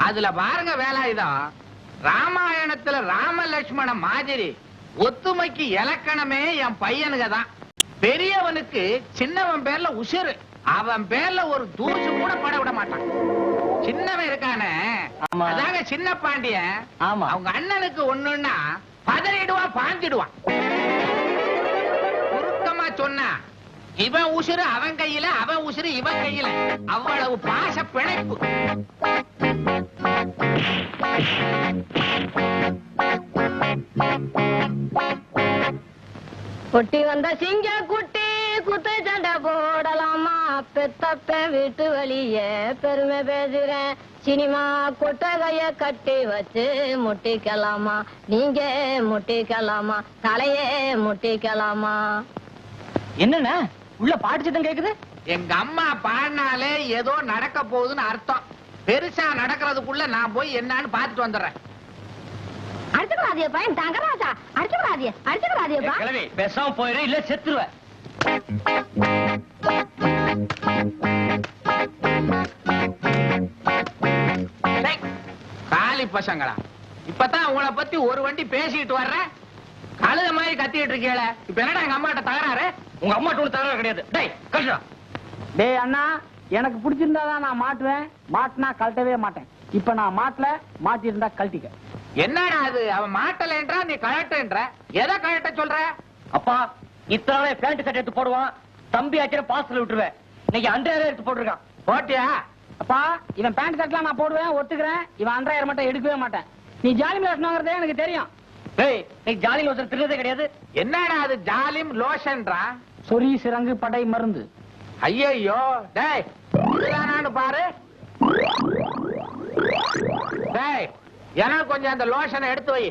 அதுல பாருங்க வேலாயுதம், ராமாயணத்துல ராம லட்சுமண மாதிரி ஒத்துமைக்கு இலக்கணமே என் பையனுக்கு தான். பெரியவனுக்கு சின்னவன் பேர்ல உசுறு, அவன் பேர்ல ஒரு தூசு கூட பட விட மாட்டான். சின்னவன் இருக்கானே, அதாங்க சின்ன பாண்டியன். அவங்க அண்ணனுக்கு ஒண்ணுன்னா பதறிடுவான், பாஞ்சிடுவான். சுருக்கமா சொன்னா, இவன் உசுறு அவன் கையில, அவன் உசுறு இவன் கையில. அவ்வளவு பாச பிணைப்பு. குட்டி வந்த சிங்க குட்டி குத்து சண்டை போடலாமா? பெத்தப்ப வீட்டு வழிய பெருமை பேசுறேன். சினிமா கொட்டகைய கட்டி வச்சு முட்டிக்கலாமா? நீங்க முட்டிக்கலாமா? தலையே முட்டிக்கலாமா? என்னன்னா உள்ள பாட்டு சத்தம் கேக்குது? எங்க அம்மா பாடினாலே ஏதோ நடக்க போகுதுன்னு அர்த்தம். பெருசா நடக்கிறதுக்குள்ள நான் போய் என்னன்னு பாத்துட்டு வந்துடுறேன். அடிச்சுக்கூடாதிய பையன் தங்கராஜா, அடிச்சுக்கூடாதியப்பா. பேசாம போயிரு, இல்ல செத்துருவேன். காலி பசங்களா, இப்பதான் உங்களை பத்தி ஒரு வண்டி பேசிட்டு வர்றேன். கழுத மாதிரி கத்திட்டு இருக்கீல, இப்ப என்னடா எங்க அம்மாட்ட தகராறு? உங்க அம்மாட்ட ஒண்ணு தகராறு கிடையாது. டேய் கழுடா. டேய் அண்ணா, எனக்கு பிடிச்சிருந்தாதான் நான் மாட்டுவேன், மாட்டினா கழட்டவே மாட்டேன். இப்ப நான் மாட்டல, மாட்டி இருந்தா கழட்டிக்க. என்னடா அது, அவன் மாட்டலன்றா நீ கழட்டுன்ற, எதை கழட்ட சொல்ற? அப்பா இத்தனை பேண்ட் சட்டை எடுத்து போடுவான், தம்பி ஆக்கிற பாசல விட்டுருவேன். இன்னைக்கு 10000 எடுத்து போட்டிருக்கான். போட்டியா? அப்பா இவன் பேண்ட் சட்டெல்லாம் நான் போடுவேன், ஒத்துக்கிறேன். இவன் 10000 மட்டும் எடுக்கவே மாட்டேன். நீ ஜாலி லோஷன்ங்கிறதே எனக்கு தெரியும். டேய் நீ ஜாலி லோஷன் திருடதே கிடையாது. என்னடா அது ஜாலிம் லோஷன்றா? சொறி சிறங்கு படை மருந்து. ஐயோ டேய், இதுதானான்னு பாரு. டேய் எனக்கு கொஞ்சம் அந்த லோஷனை எடுத்து வை.